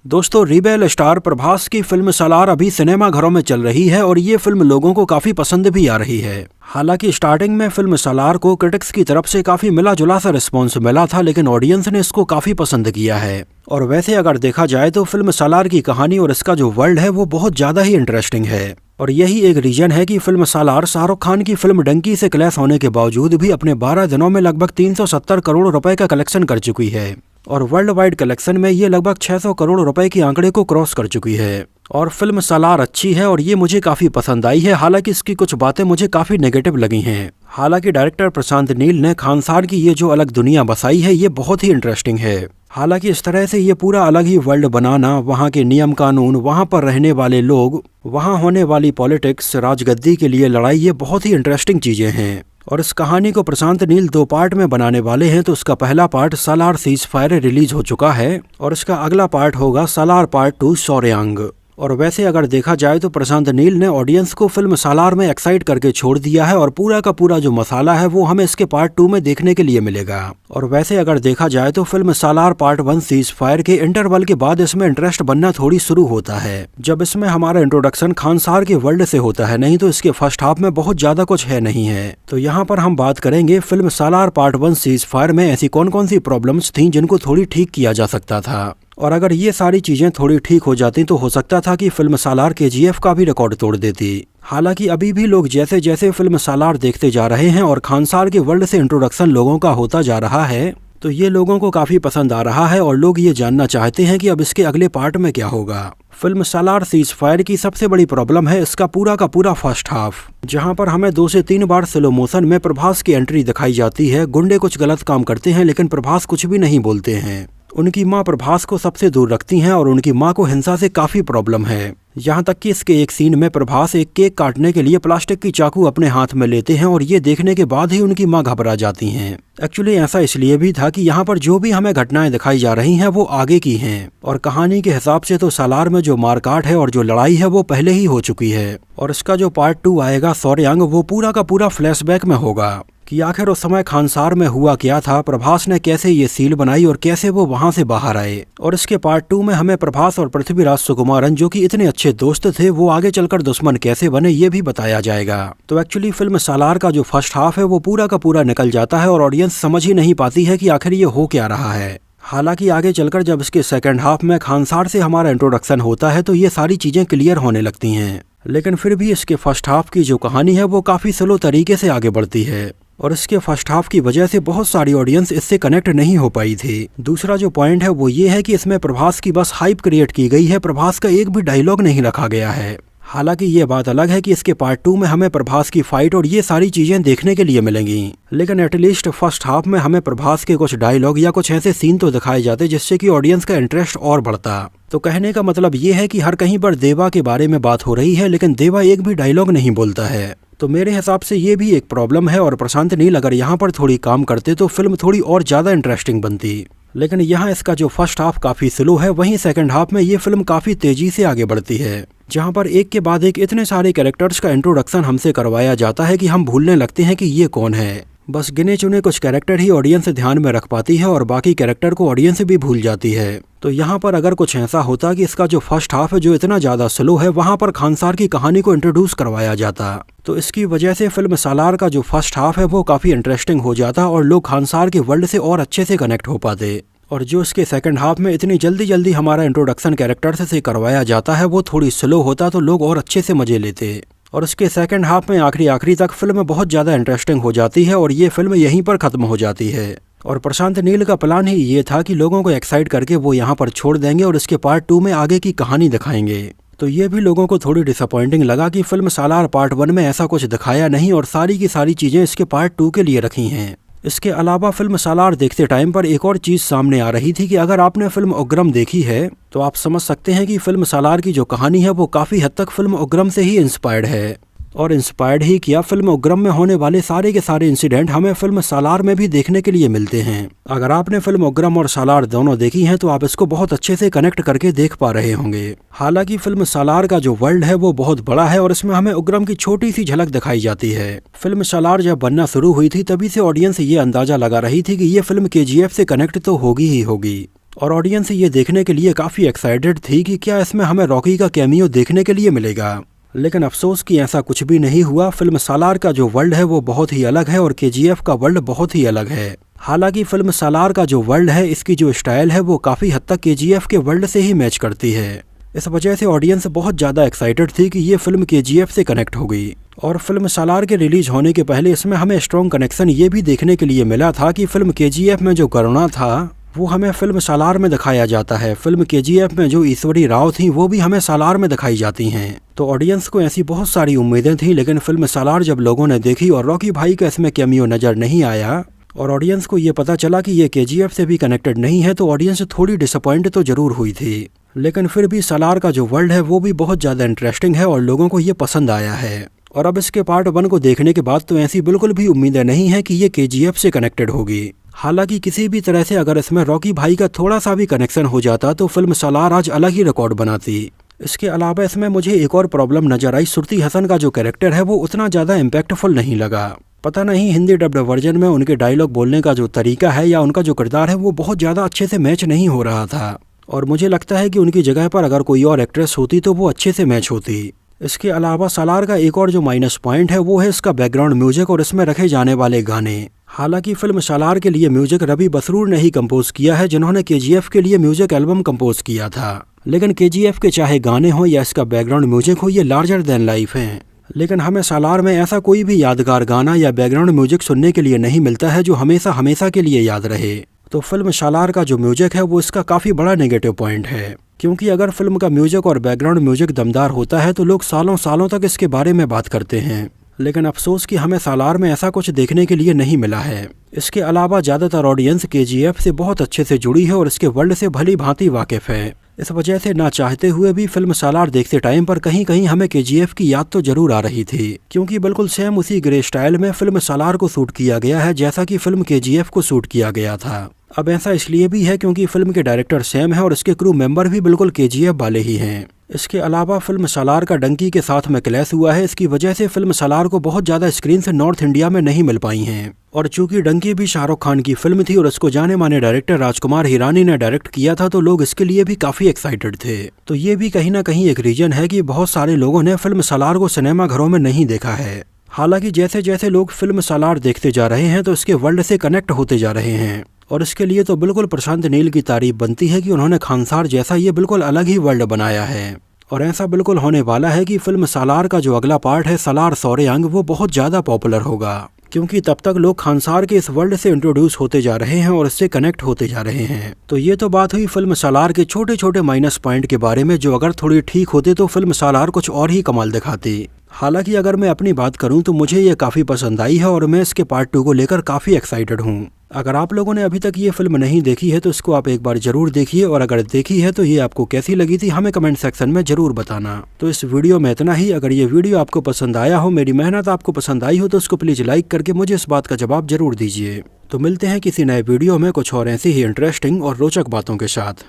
दोस्तों, rebel star Prabhas की film सालार अभी सिनेमा घरों में चल रही है और ये फिल्म लोगों को काफी पसंद भी आ रही है। हालांकि स्टार्टिंग में फिल्म सालार को क्रिटिक्स की तरफ से काफी मिला जुला सा रिस्पॉन्स मिला था, लेकिन ऑडियंस ने इसको काफी पसंद किया है। और वैसे अगर देखा जाए तो फिल्म सालार की कहानी और इसका जो वर्ल्ड है वो बहुत ज्यादा ही इंटरेस्टिंग है। और यही एक रीजन है कि फिल्म सालार शाहरुख खान की फिल्म डंकी से क्लैश होने के बावजूद भी अपने 12 दिनों में लगभग 370 करोड़ रुपए का कलेक्शन कर चुकी है और वर्ल्ड वाइड कलेक्शन में ये लगभग 600 करोड़ रुपए के आंकड़े को क्रॉस कर चुकी है। और फिल्म सालार अच्छी है और ये मुझे काफी पसंद आई है। हालांकि इसकी कुछ बातें मुझे काफी नेगेटिव लगी हैं। हालांकि डायरेक्टर प्रशांत नील ने खानसार की ये जो अलग दुनिया बसाई है ये बहुत ही इंटरेस्टिंग है। हालांकि इस तरह से ये पूरा अलग ही वर्ल्ड बनाना, वहाँ के नियम कानून, वहाँ पर रहने वाले लोग, वहाँ होने वाली पॉलिटिक्स, राजगद्दी के लिए लड़ाई, ये बहुत ही इंटरेस्टिंग चीजें हैं। और इस कहानी को प्रशांत नील 2 पार्ट में बनाने वाले हैं। तो उसका पहला पार्ट सालार सीज फायर रिलीज हो चुका है और इसका अगला पार्ट होगा सालार पार्ट 2 सौर्यांग। और वैसे अगर देखा जाए तो प्रशांत नील ने ऑडियंस को फिल्म सालार में एक्साइट करके छोड़ दिया है और पूरा का पूरा जो मसाला है वो हमें इसके पार्ट 2 में देखने के लिए मिलेगा। और वैसे अगर देखा जाए तो फिल्म सालार पार्ट 1 सीज फायर के इंटरवल के बाद इसमें इंटरेस्ट बनना थोड़ी शुरू होता है, जब इसमें हमारा इंट्रोडक्शन खानसार के वर्ल्ड से होता है। नहीं तो इसके फर्स्ट हाफ में बहुत ज्यादा कुछ है नहीं है। तो यहाँ पर हम बात करेंगे फिल्म सालार पार्ट 1 सीज फायर में ऐसी कौन कौन सी प्रॉब्लम्स थी जिनको थोड़ी ठीक किया जा सकता था। और अगर ये सारी चीजें थोड़ी ठीक हो जाती तो हो सकता था कि फिल्म सालार KGF का भी रिकॉर्ड तोड़ देती। हालांकि अभी भी लोग जैसे जैसे फिल्म सालार देखते जा रहे हैं और खानसार के वर्ल्ड से इंट्रोडक्शन लोगों का होता जा रहा है तो ये लोगों को काफी पसंद आ रहा है और लोग ये जानना चाहते हैं कि अब इसके अगले पार्ट में क्या होगा। फिल्म सालार सीज फायर की सबसे बड़ी प्रॉब्लम है इसका पूरा का पूरा फर्स्ट हाफ, जहां पर हमें 2 से 3 बार स्लो मोशन में प्रभास की एंट्री दिखाई जाती है। गुंडे कुछ गलत काम करते हैं लेकिन प्रभास कुछ भी नहीं बोलते हैं। उनकी माँ प्रभास को सबसे दूर रखती हैं और उनकी माँ को हिंसा से काफी प्रॉब्लम है। यहाँ तक कि इसके एक सीन में प्रभास एक केक काटने के लिए प्लास्टिक की चाकू अपने हाथ में लेते हैं और ये देखने के बाद ही उनकी माँ घबरा जाती हैं। एक्चुअली ऐसा इसलिए भी था कि यहाँ पर जो भी हमें घटनाएं दिखाई जा रही हैं वो आगे की हैं और कहानी के हिसाब से तो सालार में जो मारकाट है और जो लड़ाई है वो पहले ही हो चुकी है। और इसका जो पार्ट 2 आएगा सौर्यांग, वो पूरा का पूरा फ्लैशबैक में होगा कि आखिर उस समय खानसार में हुआ क्या था, प्रभास ने कैसे ये सील बनाई और कैसे वो वहां से बाहर आए। और इसके पार्ट 2 में हमें प्रभास और पृथ्वीराज सुकुमारन, जो कि इतने अच्छे दोस्त थे, वो आगे चलकर दुश्मन कैसे बने ये भी बताया जाएगा। तो एक्चुअली फिल्म सालार का जो फर्स्ट हाफ है वो पूरा का पूरा निकल जाता है और ऑडियंस समझ ही नहीं पाती है कि आखिर ये हो क्या रहा है। हालांकि आगे चलकर जब इसके सेकंड हाफ में खानसार से हमारा इंट्रोडक्शन होता है तो ये सारी चीजें क्लियर होने लगती हैं। लेकिन फिर भी इसके फर्स्ट हाफ की जो कहानी है वो काफी स्लो तरीके से आगे बढ़ती है और इसके फर्स्ट हाफ की वजह से बहुत सारी ऑडियंस इससे कनेक्ट नहीं हो पाई थी। दूसरा जो पॉइंट है वो ये है कि इसमें प्रभास की बस हाइप क्रिएट की गई है, प्रभास का एक भी डायलॉग नहीं रखा गया है। हालांकि ये बात अलग है कि इसके पार्ट 2 में हमें प्रभास की फाइट और ये सारी चीजें देखने के लिए मिलेंगी, लेकिन एटलीस्ट फर्स्ट हाफ में हमें प्रभास के कुछ डायलॉग या कुछ ऐसे सीन तो दिखाए जाते जिससे कि ऑडियंस का इंटरेस्ट और बढ़ता। तो कहने का मतलब ये है कि हर कहीं पर देवा के बारे में बात हो रही है लेकिन देवा एक भी डायलॉग नहीं बोलता है। तो मेरे हिसाब से ये भी एक प्रॉब्लम है और प्रशांत नील अगर यहाँ पर थोड़ी काम करते तो फिल्म थोड़ी और ज्यादा इंटरेस्टिंग बनती। लेकिन यहाँ इसका जो फर्स्ट हाफ काफी स्लो है, वहीं सेकंड हाफ में ये फिल्म काफी तेजी से आगे बढ़ती है, जहाँ पर एक के बाद एक इतने सारे कैरेक्टर्स का इंट्रोडक्शन हमसे करवाया जाता है कि हम भूलने लगते हैं कि ये कौन है। बस गिने चुने कुछ कैरेक्टर ही ऑडियंस ध्यान में रख पाती है और बाकी कैरेक्टर को ऑडियंस भी भूल जाती है। तो यहाँ पर अगर कुछ ऐसा होता कि इसका जो फर्स्ट हाफ है जो इतना ज्यादा स्लो है, वहाँ पर खानसार की कहानी को इंट्रोड्यूस करवाया जाता तो इसकी वजह से फिल्म सालार का जो फर्स्ट हाफ है वो काफी इंटरेस्टिंग हो जाता और लोग खानसार के वर्ल्ड से और अच्छे से कनेक्ट हो पाते। और जो इसके सेकंड हाफ में इतनी जल्दी जल्दी हमारा इंट्रोडक्शन कैरेक्टर्स से करवाया जाता है वो थोड़ी स्लो होता तो लोग और अच्छे से मजे लेते। और इसके सेकंड हाफ में आखिरी तक फिल्म बहुत ज्यादा इंटरेस्टिंग हो जाती है और ये फिल्म यहीं पर खत्म हो जाती है। और प्रशांत नील का प्लान ही ये था कि लोगों को एक्साइट करके वो यहाँ पर छोड़ देंगे और इसके पार्ट 2 में आगे की कहानी दिखाएंगे। तो ये भी लोगों को थोड़ी डिसअपॉइंटिंग लगा कि फिल्म सालार पार्ट 1 में ऐसा कुछ दिखाया नहीं और सारी की सारी चीजें इसके पार्ट 2 के लिए रखी हैं। इसके अलावा फिल्म सालार देखते टाइम पर एक और चीज सामने आ रही थी कि अगर आपने फिल्म उग्रम देखी है तो आप समझ सकते हैं कि फिल्म सालार की जो कहानी है वो काफी हद तक फिल्म उग्रम से ही इंस्पायर्ड है। और इंस्पायर्ड ही किया, फिल्म उग्रम में होने वाले सारे के सारे इंसिडेंट हमें फिल्म सालार में भी देखने के लिए मिलते हैं। अगर आपने फिल्म उग्रम और सालार दोनों देखी हैं तो आप इसको बहुत अच्छे से कनेक्ट करके देख पा रहे होंगे। हालांकि फिल्म सालार का जो वर्ल्ड है वो बहुत बड़ा है और इसमें हमें उग्रम की छोटी सी झलक दिखाई जाती है। फिल्म सालार जब बनना शुरू हुई थी तभी से ऑडियंस ये अंदाजा लगा रही थी कि ये फिल्म KGF से कनेक्ट तो होगी ही होगी। और ऑडियंस ये देखने के लिए काफ़ी एक्साइटेड थी कि क्या इसमें हमें रॉकी का कैमियो देखने के लिए मिलेगा। लेकिन अफसोस कि ऐसा कुछ भी नहीं हुआ। फिल्म सालार का जो वर्ल्ड है वो बहुत ही अलग है और KGF का वर्ल्ड बहुत ही अलग है। हालांकि फिल्म सालार का जो वर्ल्ड है, इसकी जो स्टाइल है वो काफ़ी हद तक KGF के वर्ल्ड से ही मैच करती है। इस वजह से ऑडियंस बहुत ज़्यादा एक्साइटेड थी कि ये फिल्म KGF से कनेक्ट होगी। और फिल्म सालार के रिलीज होने के पहले इसमें हमें स्ट्रॉन्ग कनेक्शन ये भी देखने के लिए मिला था कि फिल्म KGF में जो करुणा था वो हमें फिल्म सालार में दिखाया जाता है। फिल्म KGF में जो ईश्वरी राव थी वो भी हमें सालार में दिखाई जाती हैं। तो ऑडियंस को ऐसी बहुत सारी उम्मीदें थी, लेकिन फिल्म सालार जब लोगों ने देखी और रॉकी भाई का इसमें कैमियो नज़र नहीं आया और ऑडियंस को ये पता चला कि ये KGF से भी कनेक्टेड नहीं है, तो ऑडियंस थोड़ी डिसअपॉइंट तो जरूर हुई थी। लेकिन फिर भी सालार का जो वर्ल्ड है वो भी बहुत ज़्यादा इंटरेस्टिंग है और लोगों को ये पसंद आया है। और अब इसके पार्ट 1 को देखने के बाद तो ऐसी बिल्कुल भी उम्मीदें नहीं है कि ये KGF से कनेक्टेड होगी। हालांकि किसी भी तरह से अगर इसमें रॉकी भाई का थोड़ा सा भी कनेक्शन हो जाता तो फिल्म सालार आज अलग ही रिकॉर्ड बनाती। इसके अलावा इसमें मुझे एक और प्रॉब्लम नजर आई। श्रुति हसन का जो कैरेक्टर है वो उतना ज़्यादा इम्पैक्टफुल नहीं लगा। पता नहीं हिंदी डब्ड वर्जन में उनके डायलॉग बोलने का जो तरीका है या उनका जो किरदार है वो बहुत ज़्यादा अच्छे से मैच नहीं हो रहा था। और मुझे लगता है कि उनकी जगह पर अगर कोई और एक्ट्रेस होती तो वो अच्छे से मैच होती। इसके अलावा सालार का एक और जो माइनस पॉइंट है वो है इसका बैकग्राउंड म्यूजिक और इसमें रखे जाने वाले गाने। हालांकि फिल्म सालार के लिए म्यूजिक रवि बसरूर ने ही कंपोज किया है, जिन्होंने KGF के लिए म्यूजिक एल्बम कंपोज किया था। लेकिन KGF के चाहे गाने हो या इसका बैकग्राउंड म्यूजिक हो, ये लार्जर देन लाइफ हैं। लेकिन हमें सालार में ऐसा कोई भी यादगार गाना या बैकग्राउंड म्यूजिक सुनने के लिए नहीं मिलता है जो हमेशा हमेशा के लिए याद रहे। तो फिल्म सालार का जो म्यूजिक है वो इसका काफ़ी बड़ा नेगेटिव पॉइंट है, क्योंकि अगर फिल्म का म्यूजिक और बैकग्राउंड म्यूजिक दमदार होता है तो लोग सालों सालों तक इसके बारे में बात करते हैं। लेकिन अफसोस कि हमें सालार में ऐसा कुछ देखने के लिए नहीं मिला है। इसके अलावा ज़्यादातर ऑडियंस KGF से बहुत अच्छे से जुड़ी है और इसके वर्ल्ड से भली भांति वाकिफ़ है। इस वजह से ना चाहते हुए भी फिल्म सालार देखते टाइम पर कहीं कहीं हमें KGF की याद तो जरूर आ रही थी, क्योंकि बिल्कुल सेम उसी ग्रे स्टाइल में फिल्म सालार को शूट किया गया है जैसा कि फिल्म KGF को शूट किया गया था। अब ऐसा इसलिए भी है क्योंकि फिल्म के डायरेक्टर सेम है और इसके क्रू मेंबर भी बिल्कुल KGF वाले ही हैं। इसके अलावा फिल्म सालार का डंकी के साथ में क्लैश हुआ है, इसकी वजह से फिल्म सालार को बहुत ज़्यादा स्क्रीन से नॉर्थ इंडिया में नहीं मिल पाई हैं। और चूंकि डंकी भी शाहरुख खान की फिल्म थी और इसको जाने माने डायरेक्टर राजकुमार हिरानी ने डायरेक्ट किया था, तो लोग इसके लिए भी काफ़ी एक्साइटेड थे। तो ये भी कहीं ना कहीं एक रीजन है कि बहुत सारे लोगों ने फिल्म सालार को सिनेमा घरों में नहीं देखा है। हालांकि जैसे जैसे लोग फिल्म सालार देखते जा रहे हैं तो इसके वर्ल्ड से कनेक्ट होते जा रहे हैं। और इसके लिए तो बिल्कुल प्रशांत नील की तारीफ बनती है कि उन्होंने खानसार जैसा ये बिल्कुल अलग ही वर्ल्ड बनाया है। और ऐसा बिल्कुल होने वाला है कि फिल्म सालार का जो अगला पार्ट है सालार सौर्यांग, वो बहुत ज़्यादा पॉपुलर होगा, क्योंकि तब तक लोग खानसार के इस वर्ल्ड से इंट्रोड्यूस होते जा रहे हैं और इससे कनेक्ट होते जा रहे हैं। तो ये तो बात हुई फिल्म सालार के छोटे छोटे माइनस पॉइंट के बारे में, जो अगर थोड़ी ठीक होते तो फिल्म सालार कुछ और ही कमाल दिखाती। हालांकि अगर मैं अपनी बात करूं तो मुझे ये काफ़ी पसंद आई है और मैं इसके पार्ट 2 को लेकर काफ़ी एक्साइटेड हूं। अगर आप लोगों ने अभी तक ये फिल्म नहीं देखी है तो इसको आप एक बार जरूर देखिए, और अगर देखी है तो ये आपको कैसी लगी थी हमें कमेंट सेक्शन में जरूर बताना। तो इस वीडियो में इतना ही। अगर ये वीडियो आपको पसंद आया हो, मेरी मेहनत आपको पसंद आई हो, तो इसको प्लीज़ लाइक करके मुझे इस बात का जवाब जरूर दीजिए। तो मिलते हैं किसी नए वीडियो में कुछ और ऐसी ही इंटरेस्टिंग और रोचक बातों के साथ।